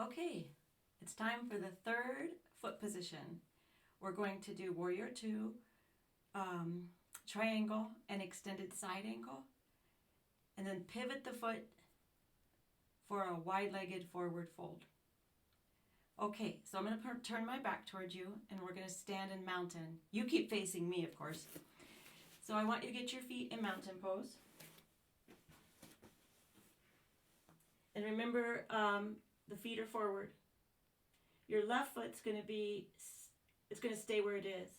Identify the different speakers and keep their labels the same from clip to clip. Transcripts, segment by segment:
Speaker 1: Okay, it's time for the third foot position. We're going to do warrior two, triangle, and extended side angle, and then pivot the foot for a wide-legged forward fold. Okay, so I'm going to turn my back towards you, and we're going to stand in mountain. You keep facing me, of course. So I want you to get your feet in mountain pose. And remember, the feet are forward. Your left foot's going to be, it's going to stay where it is.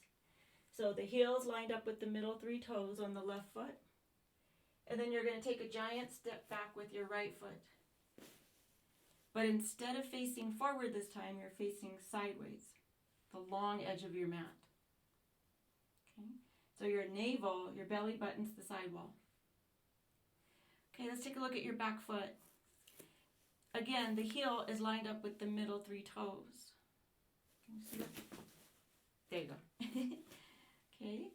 Speaker 1: So the heel's lined up with the middle three toes on the left foot. And then you're going to take a giant step back with your right foot. But instead of facing forward this time, you're facing sideways, the long edge of your mat. Okay? So your navel, your belly button's the sidewall. Okay, let's take a look at your back foot. Again, the heel is lined up with the middle three toes. Can you see that? There you go. Okay.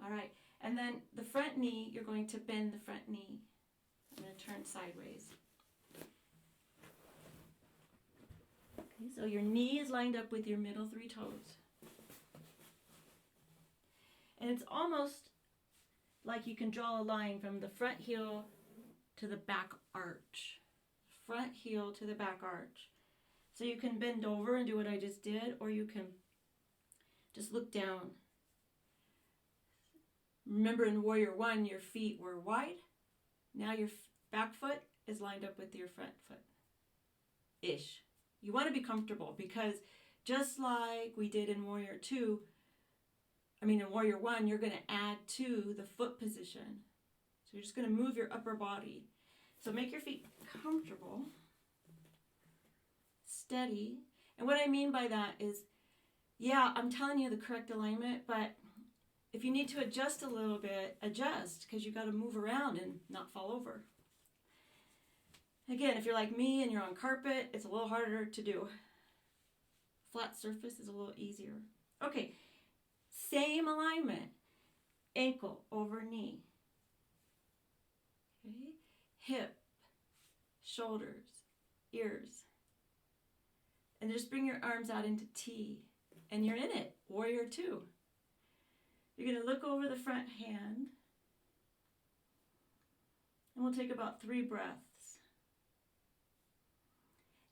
Speaker 1: All right. And then the front knee, you're going to bend the front knee. I'm going to turn sideways. Okay, so your knee is lined up with your middle three toes. And it's almost like you can draw a line from the front heel to the back arch. Front heel to the back arch. So you can bend over and do what I just did, or you can just look down. Remember in Warrior One, your feet were wide. Now your back foot is lined up with your front foot-ish. You want to be comfortable because just like we did in Warrior in Warrior One, you're going to add to the foot position. So you're just going to move your upper body. So make your feet comfortable, steady. And what I mean by that is, yeah, I'm telling you the correct alignment, but if you need to adjust a little bit, adjust, because you got to move around and not fall over. Again, if you're like me and you're on carpet, it's a little harder to do. Flat surface is a little easier. Okay, same alignment. Ankle over knee. Okay, hip, shoulders, ears. And just bring your arms out into T. And you're in it, Warrior Two. You're going to look over the front hand. And we'll take about 3 breaths.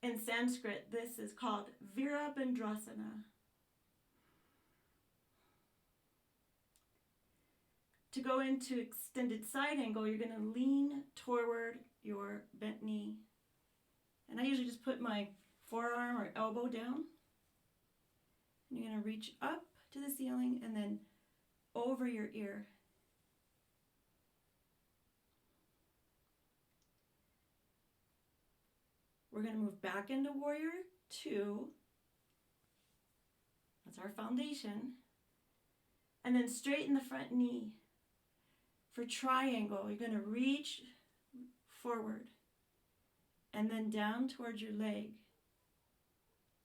Speaker 1: In Sanskrit, this is called Virabhadrasana. To go into extended side angle, you're going to lean toward your bent knee. And I usually just put my forearm or elbow down. And you're going to reach up to the ceiling and then over your ear. We're going to move back into Warrior Two. That's our foundation. And then straighten the front knee. For triangle, you're going to reach forward and then down towards your leg.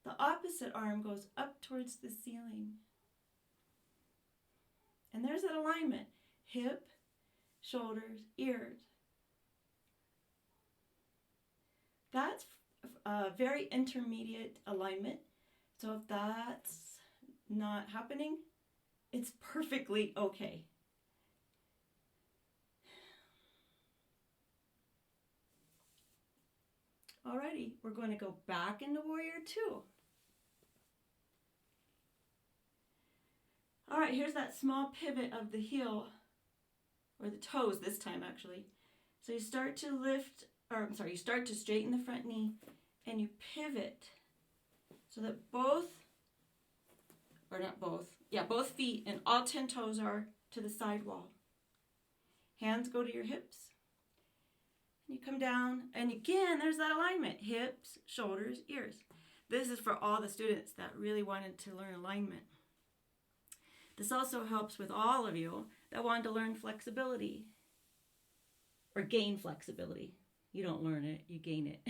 Speaker 1: The opposite arm goes up towards the ceiling. And there's that alignment. Hip, shoulders, ears. That's a very intermediate alignment. So if that's not happening, it's perfectly okay. Alrighty, we're going to go back into Warrior Two. Alright, here's that small pivot of the heel, or the toes this time actually. So you start to straighten the front knee and you pivot so that both feet and all 10 toes are to the side wall. Hands go to your hips. And you come down, and again, there's that alignment. Hips, shoulders, ears. This is for all the students that really wanted to learn alignment. This also helps with all of you that want to learn flexibility or gain flexibility. You don't learn it, you gain it.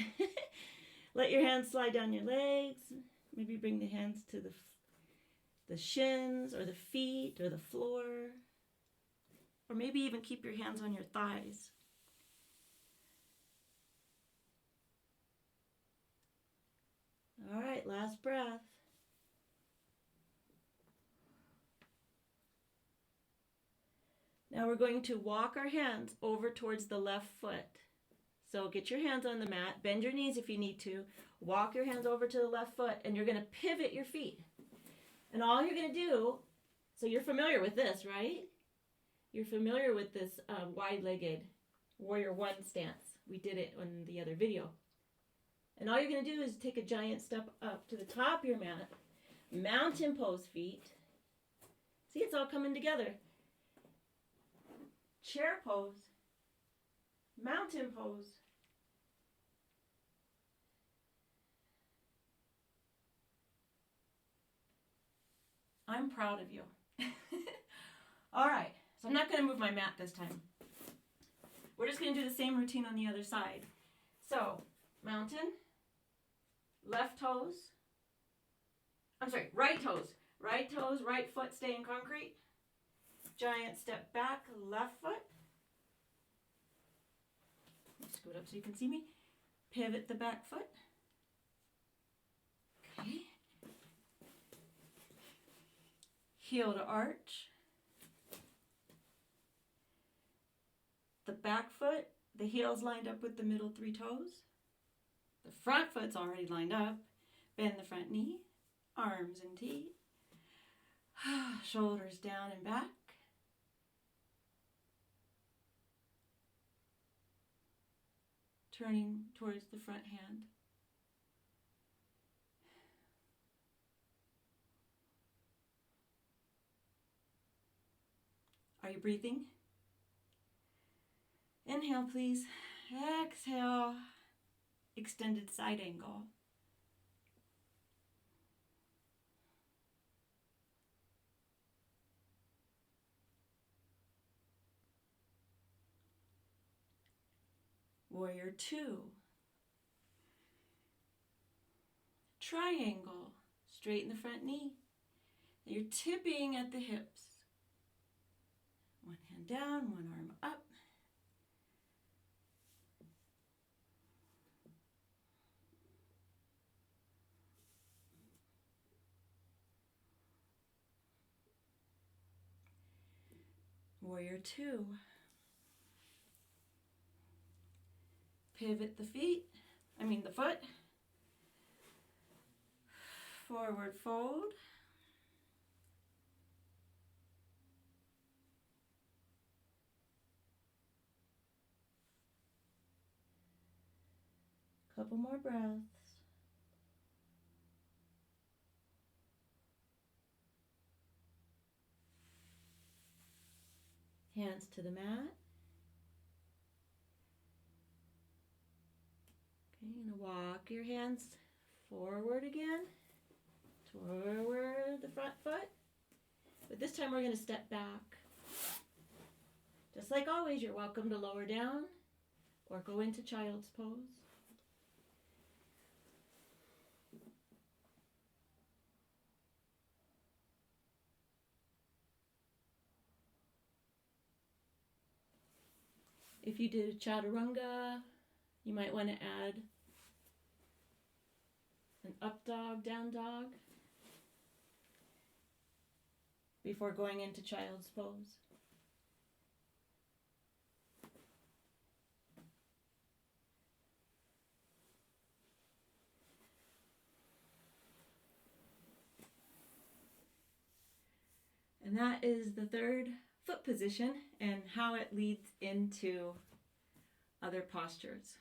Speaker 1: Let your hands slide down your legs. Maybe bring the hands to the shins or the feet or the floor. Or maybe even keep your hands on your thighs. right, last breath. Now we're going to walk our hands over towards the left foot. So get your hands on the mat, bend your knees if you need to, walk your hands over to the left foot, and you're going to pivot your feet. And all you're going to do, so you're familiar with this, right? You're familiar with this wide-legged warrior one stance. We did it on the other video. And all you're going to do is take a giant step up to the top of your mat, mountain pose feet. See, it's all coming together. Chair pose, mountain pose. I'm proud of you. All right, so I'm not going to move my mat this time. We're just going to do the same routine on the other side. So, mountain, left toes, right toes. Right toes, right foot stay in concrete. Giant step back, left foot. Scoot up so you can see me. Pivot the back foot. Okay. Heel to arch. The back foot, the heel's lined up with the middle three toes. The front foot's already lined up. Bend the front knee, arms and T. Shoulders down and back. Turning towards the front hand. Are you breathing? Inhale, please. Exhale. Extended side angle. Warrior two. Triangle. Straighten the front knee. You're tipping at the hips. One hand down, one arm up. Warrior two. Pivot the foot. Forward fold. Couple more breaths. Hands to the mat. Okay, you're going to walk your hands forward again, toward the front foot. But this time we're going to step back. Just like always, you're welcome to lower down or go into child's pose. If you did a chaturanga, you might want to add an up dog, down dog before going into child's pose. And that is the third foot position and how it leads into other postures.